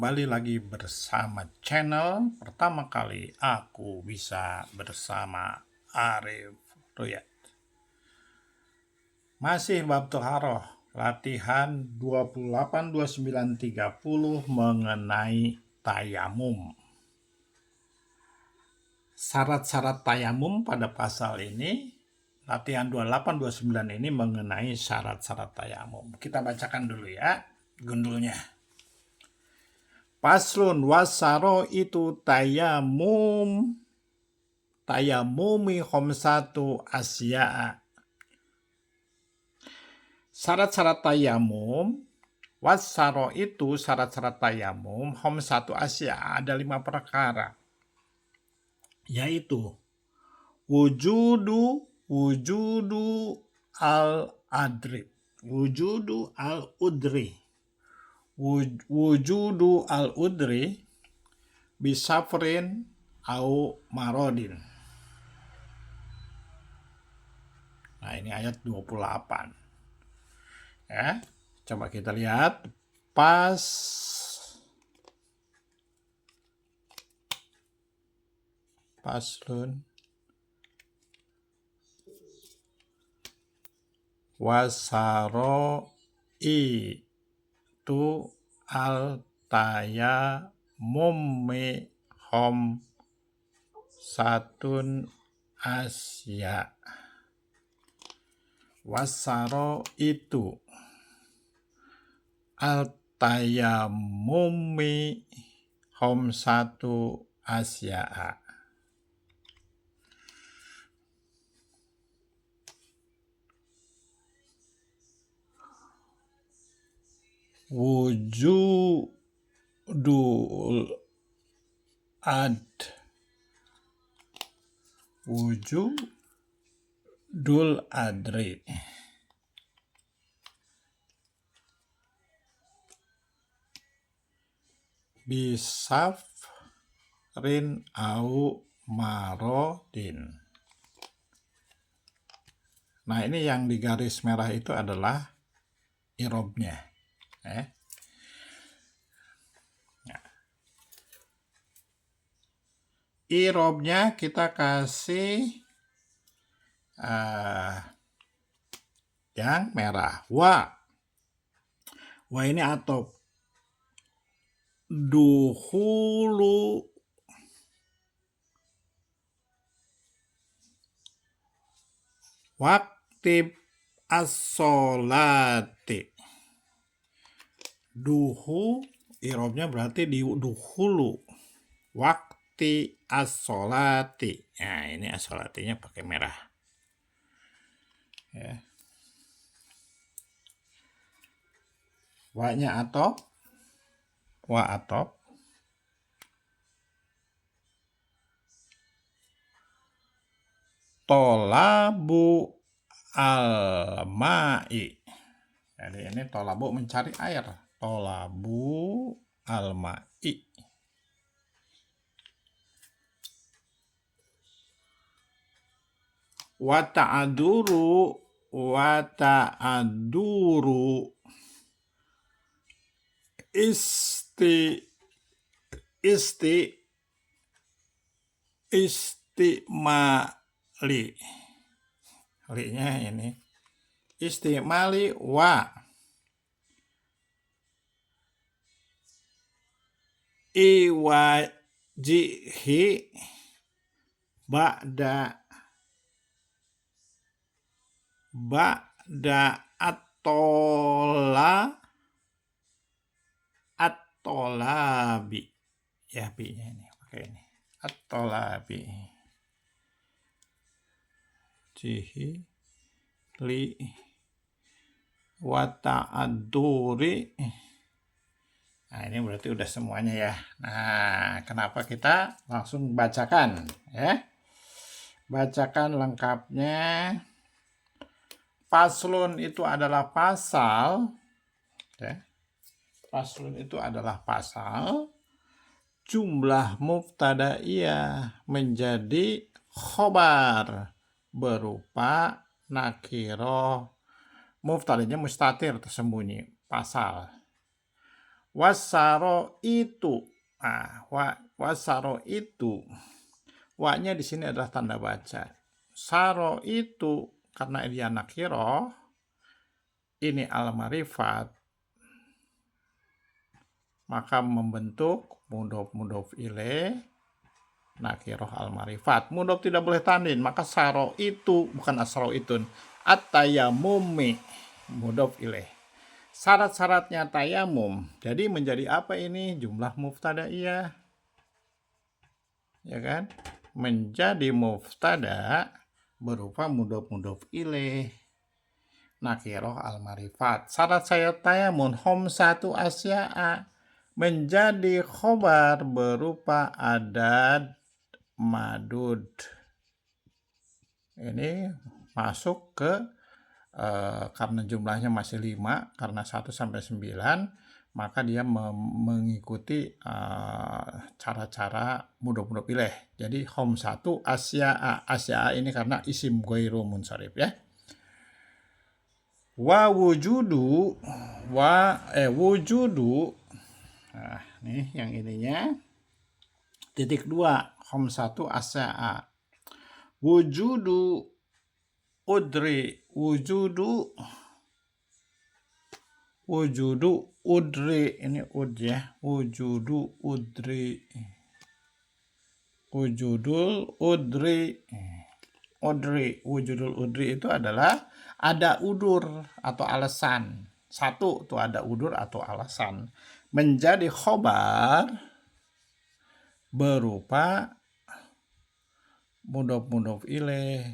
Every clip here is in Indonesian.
kembali lagi bersama channel pertama kali aku bisa bersama Arif Ruyat. Masih bab Toharoh, latihan 28, 29, 30 mengenai tayamum. Syarat-syarat tayamum pada pasal ini, latihan 28, 29 ini mengenai syarat-syarat tayamum. Kita bacakan dulu ya gundulnya. Paslun wasaro itu tayamumi khomsatu asya'a. Syarat-syarat tayamum, wasaro itu syarat-syarat tayamum, khomsatu asya'a, ada 5 perkara. Yaitu wujudu al-adri. Wujudu al-udri. Wujudu al-udri bisafrin au marodin. Nah, ini ayat 28. Ya, coba kita lihat paslun wasaro itu al-tayamumi hom satun asya. Wasaro itu al-tayamumi hom satu asya'a. Wujudul adri bisafrin au marodin. Nah, ini yang di garis merah itu adalah irobnya. Irobnya kita kasih yang merah. Wa ini atop. Duhulu waktib as-sholati. Duhu irobnya berarti di duhulu wakti as-sholati. Nah, ini as-sholatinya pakai merah ya. Wa-nya atop, wa atop, tolabu al-ma'i. Jadi ini tolabu mencari air. Tolabu al-ma'i. Wata'aduru istimali. Linya ini istimali wa iwajihi ba'da at-tolabi. Ya, bi-nya ini pakai ini. At-tolabi. Jihi li wata'aduri. Nah, ini berarti udah semuanya ya. Nah, kenapa kita langsung bacakan ya? Bacakan lengkapnya. Paslun itu adalah pasal ya. Paslun itu adalah pasal. Jumlah mubtadaiyah menjadi khobar berupa nakiroh. Mubtadanya mustatir, tersembunyi, pasal. Wasaro itu. Wasaro itu. Wa-nya di sini adalah tanda baca. Saro itu karena dia nakiro, ini al-marifat, maka membentuk mudhof ilaih nakiroh al-marifat. Mudhof tidak boleh tanwin, maka saro itu bukan asro itun. At-tayamumi mudhof ilaih. Syarat-syaratnya tayamum. Jadi menjadi apa ini? Jumlah mubtadaiyah. Ya kan? Menjadi mubtada berupa mudhof ilaih nakiroh al-marifat. Syarat saya tayamum satu asya'a menjadi khobar berupa adad madud. Ini masuk ke karena jumlahnya masih 5, karena 1 sampai 9, maka dia mengikuti cara-cara mudhof ilaih. Jadi satu asya'a ini karena isim ghairu munsharif ya. Wujudu. Nah, nih yang ininya. Titik 2 satu asya'a. Wujudu udri. Wujudu udri. Ini ud ya. Wujudul udri. Wujudul udri itu adalah ada udur atau alasan. Satu itu ada udur atau alasan. Menjadi khobar berupa mudhof ilaih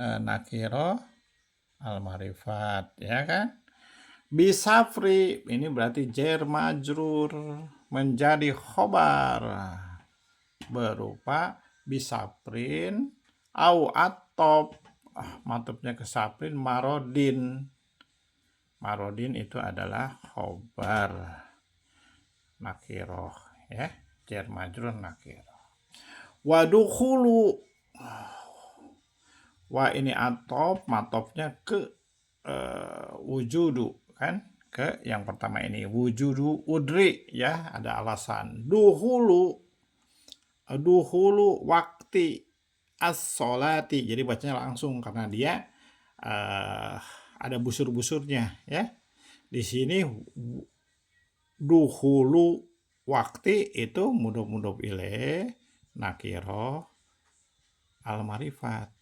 nakiro al-marifat, ya kan? Bisafri, ini berarti jar majrur, menjadi khobar berupa bisafrin au atop, matubnya ke safrin marodin. Marodin itu adalah khobar nakiroh ya, jar majrur nakiroh. Wadukhulu, wa ini atop, matopnya ke wujudu kan, ke yang pertama ini wujudu udri ya, ada alasan. Duhulu wakti as-sholati, jadi bacanya langsung karena dia ada busur-busurnya ya. Di sini duhulu wakti itu mudhof ilaih nakiro al-marifat.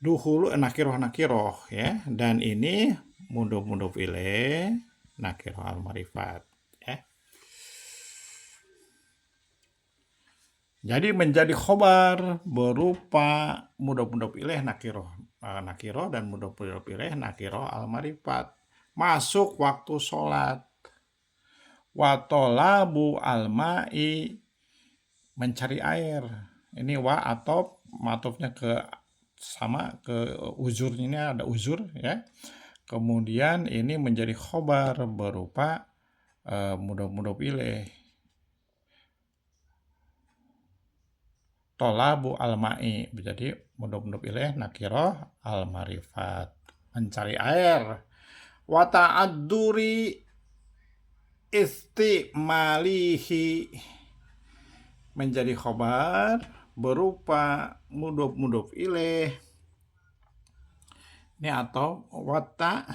Duhulu nakiroh ya, dan ini mudhof ilaih nakiro al-marifat ya. Jadi menjadi khobar berupa mudhof ilaih nakiro dan mudhof ilaih nakiro al-marifat. Masuk waktu sholat. Wa tolabu al-ma'i, mencari air. Ini wa atop, matofnya ke sama ke uzurnya, ini ada uzur ya. Kemudian ini menjadi khobar berupa mudhof ilaih. Tolabu al-ma'i, jadi mudhof ilaih nakiro al-marifat, mencari air. Wa ta'adduri istimalihi, menjadi khobar berupa mudhof ilaih. Ini atau wata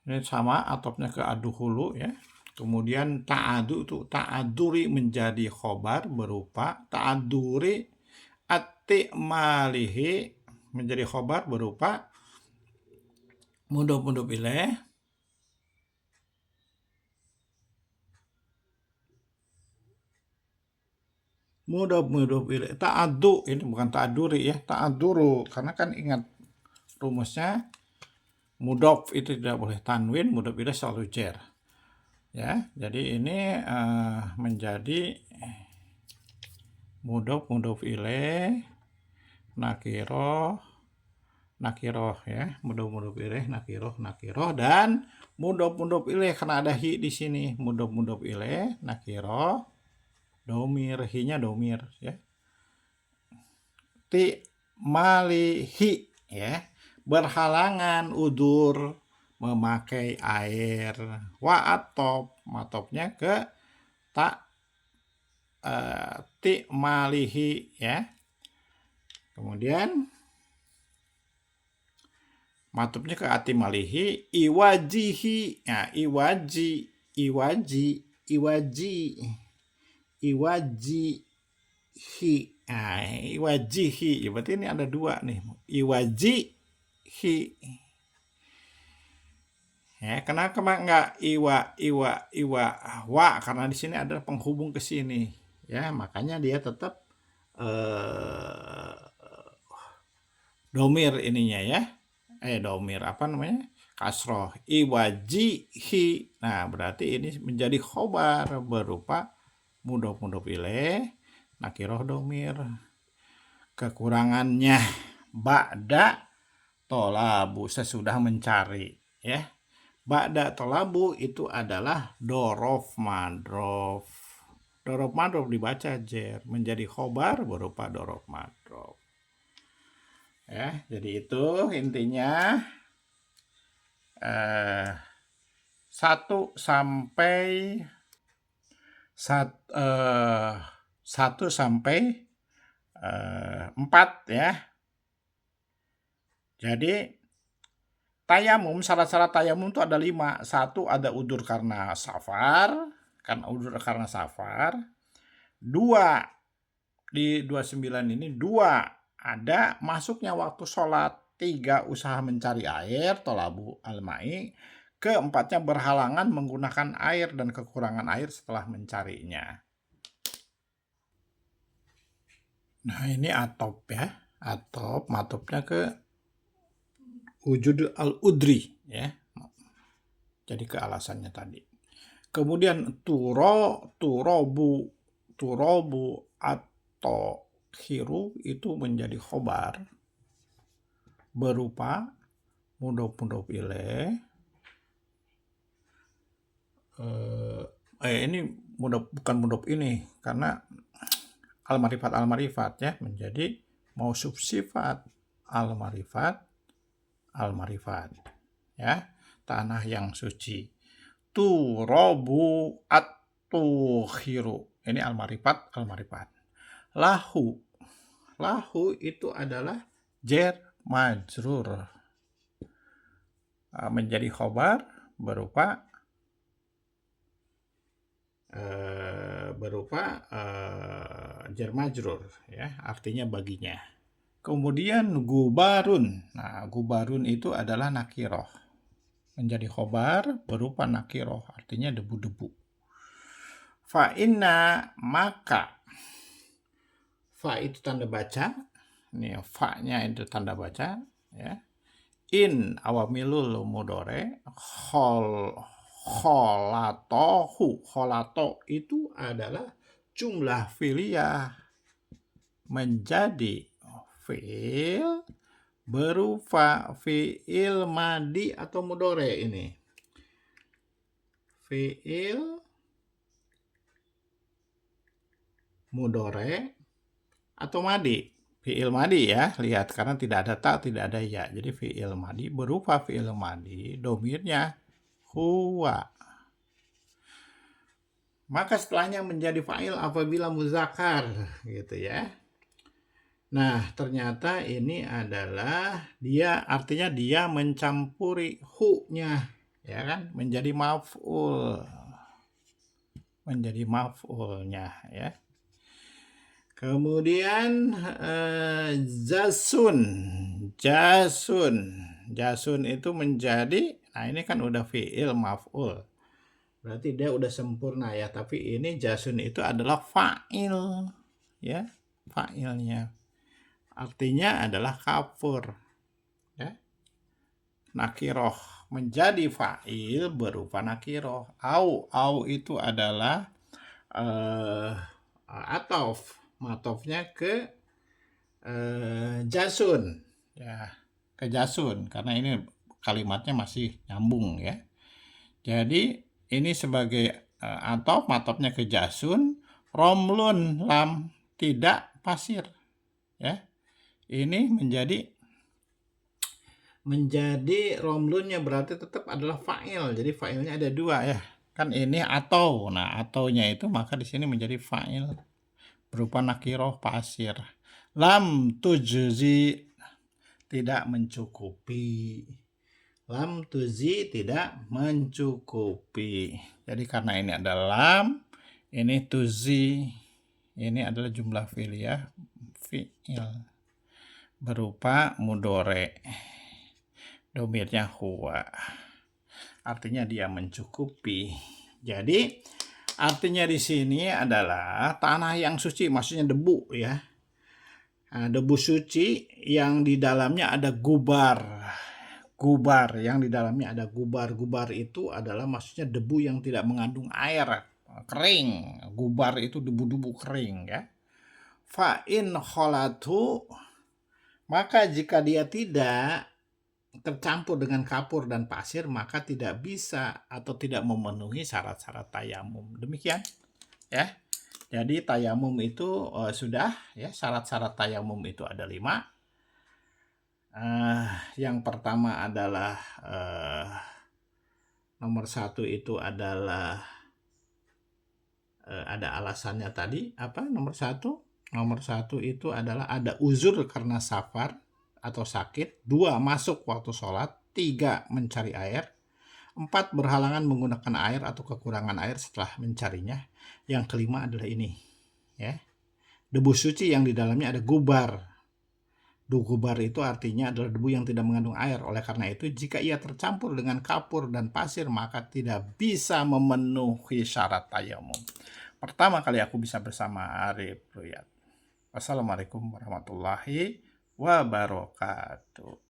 ini sama atopnya ke aduhulu ya. Kemudian ta'aduri menjadi khobar berupa ta'aduri at-ti'malihi, menjadi khobar berupa mudhof ilaih mudhof ilaih. Ta'addu, ini bukan ta'aduri ya, ta'aduru, karena kan ingat rumusnya mudhof itu tidak boleh tanwin, mudhof ilaih selalu jar ya. Jadi ini menjadi mudhof ilaih nakiroh ya, mudhof ilaih nakiroh dan mudhof ilaih karena ada hi di sini, mudhof ilaih nakiroh domir, hi-nya domir ya. ti malihi ya, berhalangan udur memakai air. Wa atop, matopnya ke tak ti malihi ya. Kemudian matopnya ke ati malihi iwajihi. Nah, iwaji, iwajihi. Nah, iwajihi. Ya, berarti ini ada dua nih. Iwajihi. Ya, kenapa enggak iwa wa? Karena di sini ada penghubung ke sini. Ya, makanya dia tetap domir ininya ya. Domir apa namanya? Kasroh. Iwajihi. Nah, berarti ini menjadi khobar berupa mudhof ilaih nakiroh domir. Kekurangannya ba'da tolabu, sesudah mencari ya. Ba'da tolabu itu adalah dorof madrof. Dorof madrof dibaca jer, menjadi khobar berupa dorof madrof. Ya, jadi itu intinya 1 sampai 4 ya. Jadi tayamum, syarat-syarat tayamum itu ada 5. 1 ada udur karena safar, 2 di 29 ini 2 ada masuknya waktu sholat, 3 usaha mencari air, tolabu al-ma'i, 4-nya berhalangan menggunakan air dan kekurangan air setelah mencarinya. Nah, ini atop ya, atop matopnya ke wujud al-udri ya. Jadi ke alasannya tadi. Kemudian turobu atau khiru itu menjadi khobar berupa mudhof ilaih. Ini bukan mudhof ini karena al-marifat ya, menjadi mausuf sifat al-marifat ya, tanah yang suci. Turobu at-tukhiru, ini al-marifat. Lahu itu adalah jer majrur, menjadi khobar berupa jar majrur ya, artinya baginya. Kemudian gubarun. Nah, gubarun itu adalah nakiroh, menjadi khobar berupa nakiroh, artinya debu-debu. Fa inna, maka. Fa itu tanda baca. Ini fa-nya itu tanda baca ya. In awamilul mudhore, kholato itu adalah jumlah fi'liyah menjadi fi'il berupa fi'il madi atau mudhore. Ini fi'il mudhore atau madi. Fi'il madi ya, lihat karena tidak ada ta, tidak ada ya. Jadi fi'il madi berupa fi'il madi, domirnya huwa. Maka setelahnya menjadi fa'il apabila muzakkar gitu ya. Nah, ternyata ini adalah dia, artinya dia mencampuri hu-nya ya kan, menjadi maf'ul. Menjadi maf'ulnya ya. Kemudian jasun itu menjadi, nah ini kan udah fi'il maf'ul, berarti dia udah sempurna ya. Tapi ini jasun itu adalah fa'il ya, fa'ilnya artinya adalah kafur ya. Nakiroh menjadi fa'il berupa nakiroh. Au itu adalah atof, matofnya ke jasun ya, ke jasun karena ini kalimatnya masih nyambung ya. Jadi ini sebagai atof, matofnya ke jasun. Romlun, lam, tidak pasir ya. ini menjadi romlunnya berarti tetap adalah fa'il. Jadi fa'ilnya ada dua ya. Kan ini atau. Nah, ataunya itu maka di sini menjadi fa'il berupa nakiroh pasir. Lam tujzi tidak mencukupi. Lam tuzi tidak mencukupi. Jadi karena ini adalah lam, ini tuzi, ini adalah jumlah fi'liyah fi'il berupa mudore. Domirnya huwa. Artinya dia mencukupi. Jadi artinya di sini adalah tanah yang suci, maksudnya debu ya. Nah, debu suci yang di dalamnya ada gubar. Gubar yang di dalamnya ada gubar. Gubar itu adalah maksudnya debu yang tidak mengandung air, kering. Gubar itu debu-debu kering ya. Fa in kholatu, maka jika dia tidak tercampur dengan kapur dan pasir, maka tidak bisa atau tidak memenuhi syarat-syarat tayamum. Demikian ya. Jadi tayamum itu sudah ya, syarat-syarat tayamum itu ada 5. Yang pertama adalah nomor 1 itu adalah ada alasannya tadi apa nomor 1? Nomor 1 itu adalah ada uzur karena safar atau sakit. 2 masuk waktu sholat. 3 mencari air. 4 berhalangan menggunakan air atau kekurangan air setelah mencarinya. Yang kelima adalah ini ya, debu suci yang di dalamnya ada gubar. Gubar itu artinya adalah debu yang tidak mengandung air. Oleh karena itu jika ia tercampur dengan kapur dan pasir maka tidak bisa memenuhi syarat tayamum. Pertama kali aku bisa bersama Arif Ruyat. Wassalamualaikum warahmatullahi wabarakatuh.